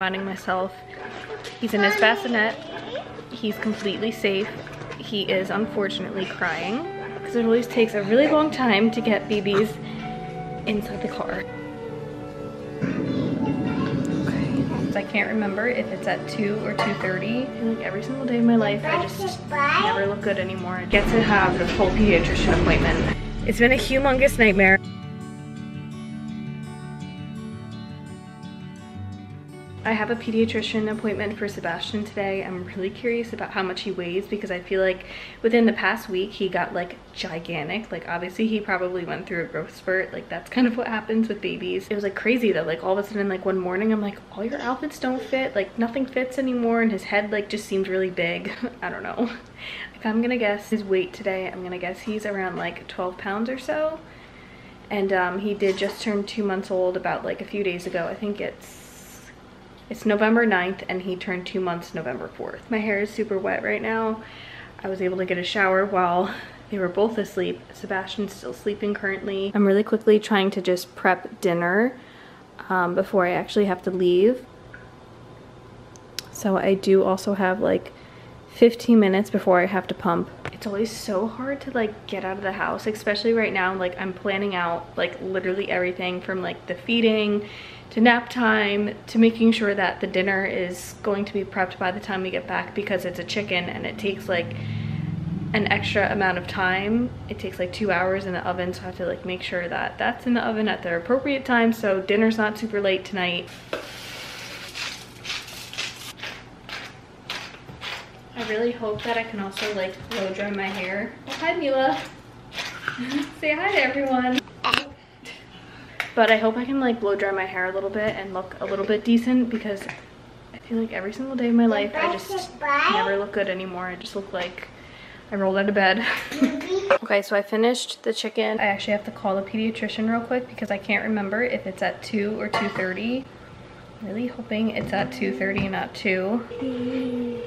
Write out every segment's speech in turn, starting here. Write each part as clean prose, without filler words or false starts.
Finding myself. He's in his bassinet. He's completely safe. He is unfortunately crying because it always takes a really long time to get BBs inside the car. Okay, so I can't remember if it's at 2 or 2:30. I feel like every single day of my life I just never look good anymore. I get to have the full pediatrician appointment. It's been a humongous nightmare. I have a pediatrician appointment for Sebastian today. I'm really curious about how much he weighs because I feel like within the past week he got like gigantic. Like obviously he probably went through a growth spurt. Like that's kind of what happens with babies. It was like crazy that like all of a sudden like one morning I'm like, all your outfits don't fit, like nothing fits anymore, and his head like just seemed really big. I don't know. If I'm gonna guess his weight today, I'm gonna guess he's around like 12 pounds or so. And he did just turn 2 months old about like a few days ago. I think it's November 9th and he turned 2 months November 4th. My hair is super wet right now. I was able to get a shower while they were both asleep. Sebastian's still sleeping currently. I'm really quickly trying to just prep dinner before I actually have to leave. So I do also have like 15 minutes before I have to pump. It's always so hard to like get out of the house, especially right now. Like I'm planning out like literally everything from like the feeding to nap time to making sure that the dinner is going to be prepped by the time we get back, because it's a chicken and it takes like an extra amount of time. It takes like 2 hours in the oven, so I have to like make sure that that's in the oven at the appropriate time so dinner's not super late tonight. I really hope that I can also like blow dry my hair. Oh, hi Mila. Say hi to everyone. But I hope I can like blow dry my hair a little bit and look a little bit decent, because I feel like every single day of my life I just never look good anymore. I just look like I rolled out of bed. Okay, so I finished the chicken. I actually have to call the pediatrician real quick because I can't remember if it's at 2 or 2:30. I'm really hoping it's at 2:30, not 2.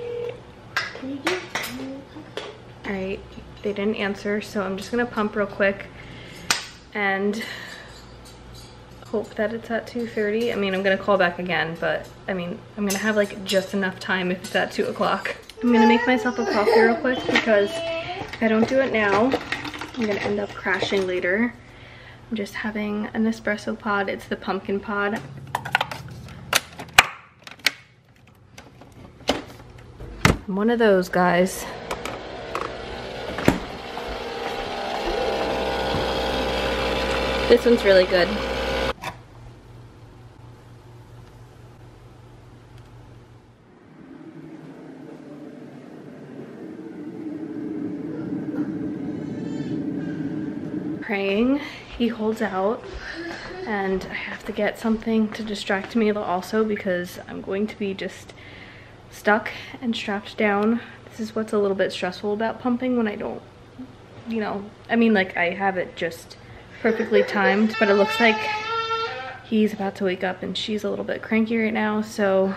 Alright, they didn't answer, so I'm just gonna pump real quick and hope that it's at 2:30. I mean, I'm gonna call back again, but I mean, I'm gonna have like just enough time if it's at 2 o'clock. I'm gonna make myself a coffee real quick because if I don't do it now, I'm gonna end up crashing later. I'm just having an espresso pod. It's the pumpkin pod. I'm one of those guys. This one's really good. Praying. He holds out, and I have to get something to distract me also because I'm going to be just stuck and strapped down. This is what's a little bit stressful about pumping when I don't, you know, I mean like I have it just perfectly timed, but it looks like he's about to wake up and she's a little bit cranky right now, so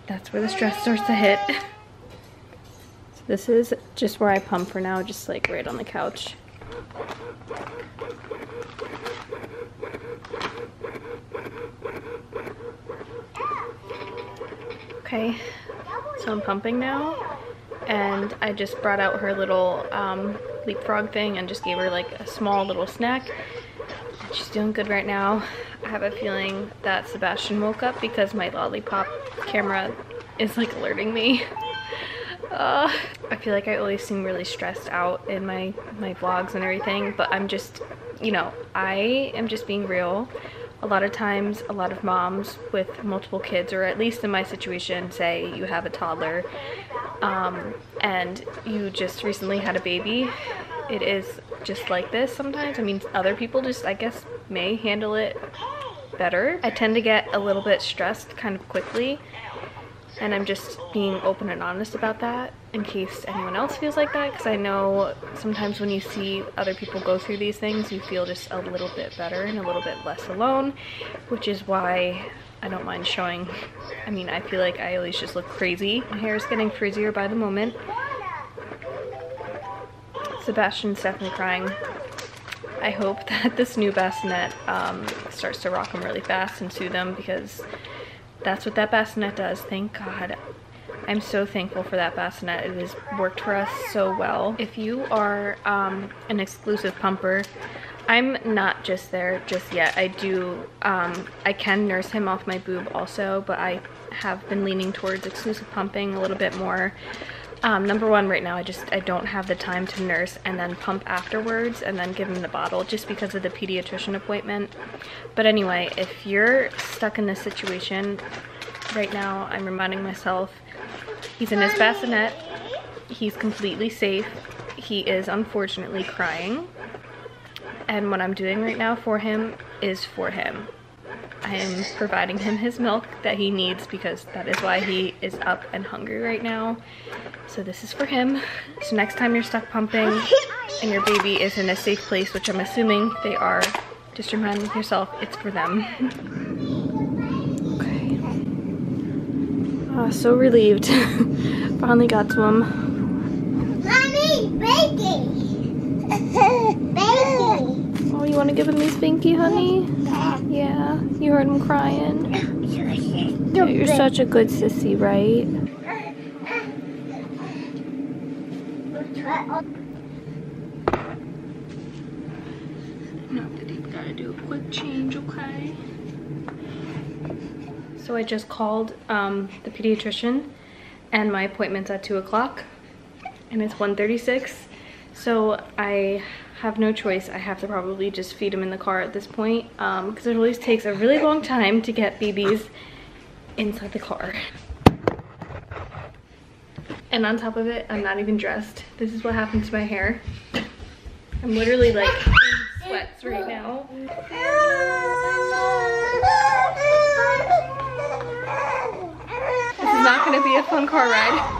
that's where the stress starts to hit. So this is just where I pump for now, just like right on the couch. Okay, so I'm pumping now, and I just brought out her little leapfrog thing and just gave her like a small little snack. She's doing good right now. I have a feeling that Sebastian woke up because my lollipop camera is like alerting me. I feel like I always seem really stressed out in my vlogs and everything, but I'm just, you know, I am just being real. A lot of times, a lot of moms with multiple kids, or at least in my situation, say you have a toddler and you just recently had a baby. It is just like this sometimes. I mean, other people just, I guess, may handle it better. I tend to get a little bit stressed kind of quickly, and I'm just being open and honest about that in case anyone else feels like that, because I know sometimes when you see other people go through these things, you feel just a little bit better and a little bit less alone, which is why I don't mind showing. I mean, I feel like I always just look crazy. My hair is getting frizzier by the moment. Sebastian's definitely crying. I hope that this new bassinet starts to rock him really fast and soothe him, because that's what that bassinet does. Thank God. I'm so thankful for that bassinet. It has worked for us so well. If you are an exclusive pumper, I'm not just there just yet. I do, I can nurse him off my boob also, but I have been leaning towards exclusive pumping a little bit more. Number one, right now, I don't have the time to nurse and then pump afterwards and then give him the bottle just because of the pediatrician appointment. But anyway, if you're stuck in this situation right now, I'm reminding myself, he's in his bassinet, he's completely safe, he is unfortunately crying, and what I'm doing right now for him is for him. I am providing him his milk that he needs because that is why he is up and hungry right now. So this is for him. So next time you're stuck pumping and your baby is in a safe place, which I'm assuming they are, just remind yourself it's for them. Okay. Oh, so relieved. Finally got to him. Mommy, baby. Baby. Oh, you want to give him his binky, honey? Yeah, you heard him crying. Yeah, you're such a good sissy, right? No, Daddy's gotta do a quick change, okay? So I just called the pediatrician, and my appointment's at 2 o'clock, and it's 1:36. So I have no choice. I have to probably just feed him in the car at this point, because it always takes a really long time to get babies inside the car. And on top of it, I'm not even dressed. This is what happened to my hair. I'm literally like in sweats right now. This is not gonna be a fun car ride.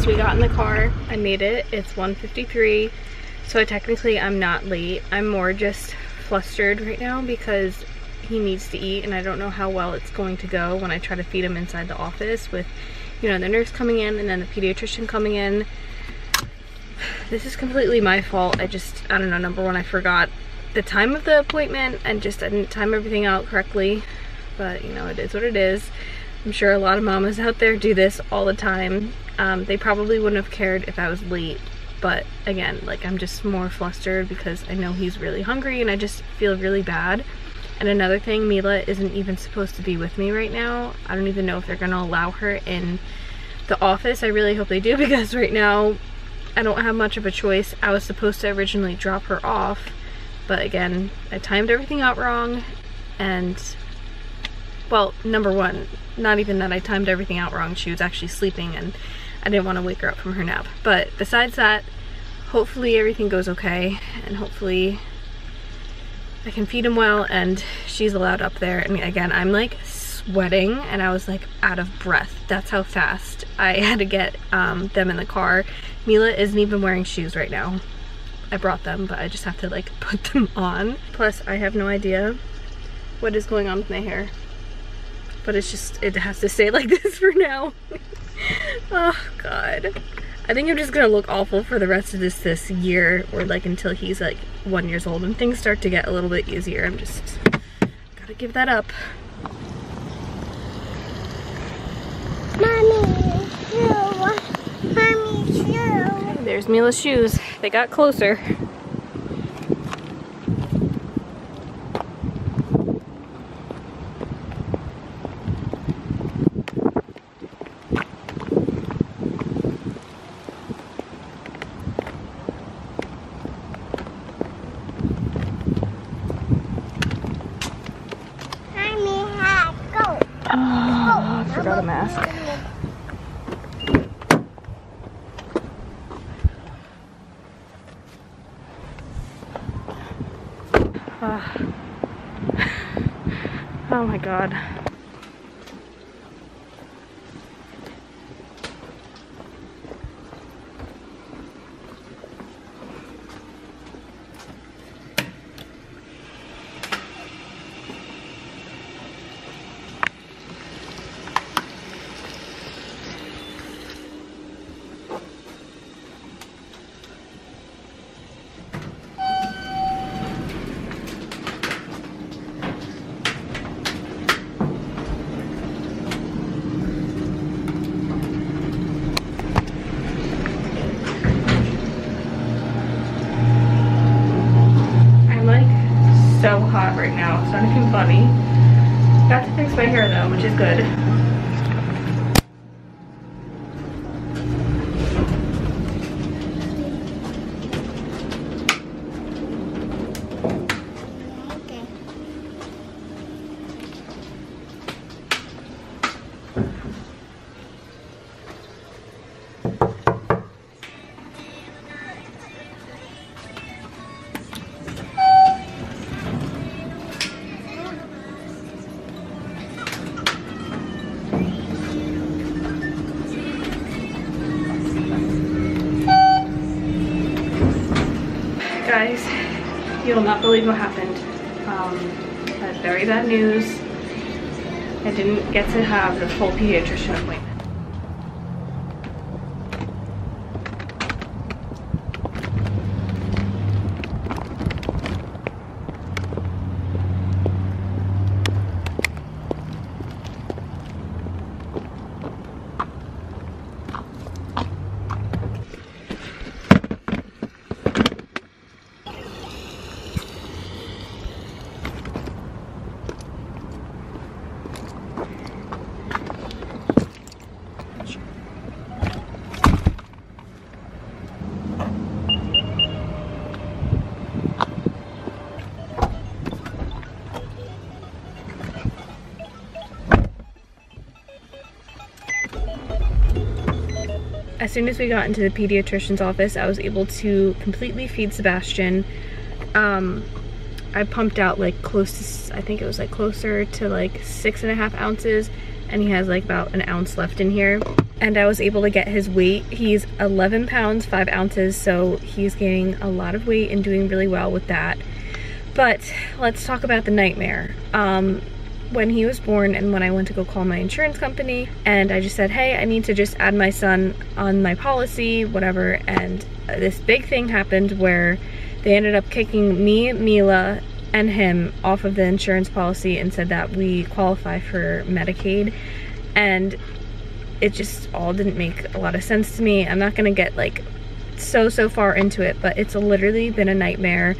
We got in the car, I made it, it's 1:53, so technically I'm not late. I'm more just flustered right now because he needs to eat and I don't know how well it's going to go when I try to feed him inside the office with, you know, the nurse coming in and then the pediatrician coming in. This is completely my fault. I don't know, number one, I forgot the time of the appointment and just I didn't time everything out correctly, but you know, it is what it is. I'm sure a lot of mamas out there do this all the time. They probably wouldn't have cared if I was late, but again, like I'm just more flustered because I know he's really hungry and I just feel really bad. And another thing, Mila isn't even supposed to be with me right now. I don't even know if they're gonna allow her in the office. I really hope they do because right now I don't have much of a choice. I was supposed to originally drop her off, but again, I timed everything out wrong. And well, number one, not even that I timed everything out wrong, she was actually sleeping and I didn't want to wake her up from her nap. But besides that, hopefully everything goes okay and hopefully I can feed him well and she's allowed up there. And again, I'm like sweating and I was like out of breath. That's how fast I had to get them in the car. Mila isn't even wearing shoes right now. I brought them, but I just have to like put them on. Plus, I have no idea what is going on with my hair. But it's just, it has to stay like this for now. Oh God. I think I'm just gonna look awful for the rest of this year, or like until he's like 1 year old and things start to get a little bit easier. I'm just gotta give that up. Mommy, shoe. Mommy, shoe. There's Mila's shoes. They got closer. I forgot a mask. Oh my God. right now. It's not even funny. Got to fix my hair though, which is good. Guys, you'll not believe what happened. I had very bad news. I didn't get to have the full pediatrician appointment. As soon as we got into the pediatrician's office, I was able to completely feed Sebastian. I pumped out like close to, I think it was like closer to like 6.5 ounces, and he has like about an ounce left in here. And I was able to get his weight. He's 11 pounds, 5 ounces, so he's gaining a lot of weight and doing really well with that. But let's talk about the nightmare. When he was born and when I went to go call my insurance company, and I just said, hey, I need to just add my son on my policy, whatever, and this big thing happened where they ended up kicking me, Mila, and him off of the insurance policy and said that we qualify for Medicaid, and it just all didn't make a lot of sense to me. I'm not gonna get like so far into it, but it's literally been a nightmare.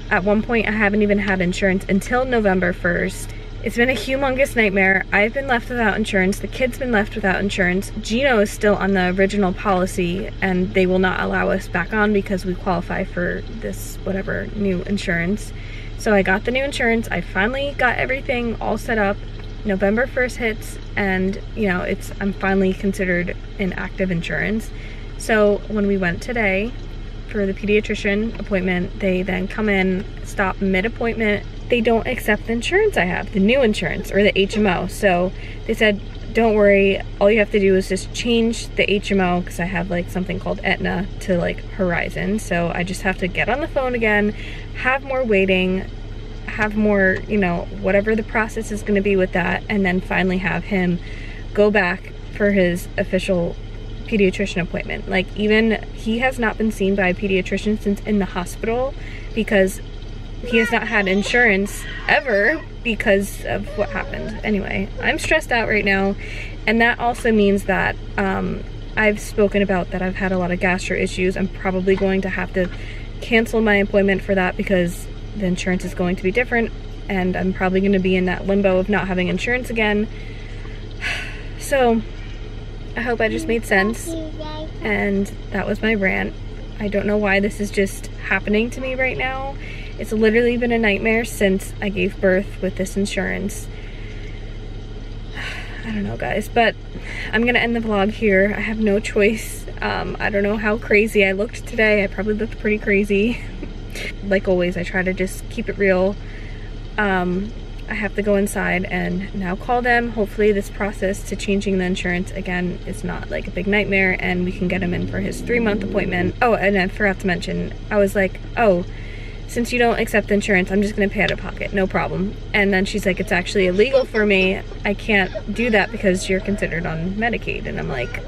At one point, I haven't even had insurance until November 1st. It's been a humongous nightmare. I've been left without insurance. The kid's been left without insurance. Gino is still on the original policy, and they will not allow us back on because we qualify for this whatever new insurance. So I got the new insurance. I finally got everything all set up. November 1st hits, and you know, I'm finally considered in active insurance. So when we went today for the pediatrician appointment, they then come in, stop mid-appointment. They don't accept the insurance I have, the new insurance, or the HMO. So they said, don't worry, all you have to do is just change the HMO, because I have like something called Aetna, to like Horizon. So I just have to get on the phone again, have more waiting, have more, you know, whatever the process is gonna be with that, and then finally have him go back for his official pediatrician appointment. Like, even he has not been seen by a pediatrician since in the hospital, because he has not had insurance ever because of what happened. Anyway, I'm stressed out right now, and that also means that I've spoken about that I've had a lot of gastro issues. I'm probably going to have to cancel my appointment for that because the insurance is going to be different, and I'm probably going to be in that limbo of not having insurance again. So I hope I just made sense, and that was my rant. I don't know why this is just happening to me right now. It's literally been a nightmare since I gave birth with this insurance. I don't know, guys, but I'm gonna end the vlog here. I have no choice. I don't know how crazy I looked today. I probably looked pretty crazy. Like always, I try to just keep it real. I have to go inside and now call them. Hopefully this process to changing the insurance again is not like a big nightmare, and we can get him in for his 3-month appointment. Oh, and I forgot to mention, I was like, oh, since you don't accept insurance, I'm just gonna pay out of pocket, no problem. And then she's like, it's actually illegal for me. I can't do that because you're considered on Medicaid. And I'm like,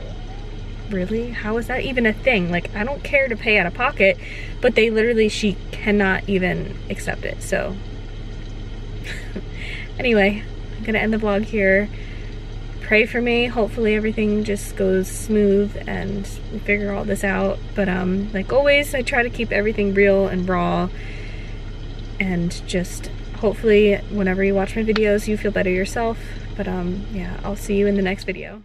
really? How is that even a thing? Like, I don't care to pay out of pocket, but they literally, she cannot even accept it. So anyway, I'm gonna end the vlog here. Pray for me. Hopefully everything just goes smooth and we figure all this out. But like always, I try to keep everything real and raw. and just hopefully whenever you watch my videos you feel better yourself. But yeah, I'll see you in the next video.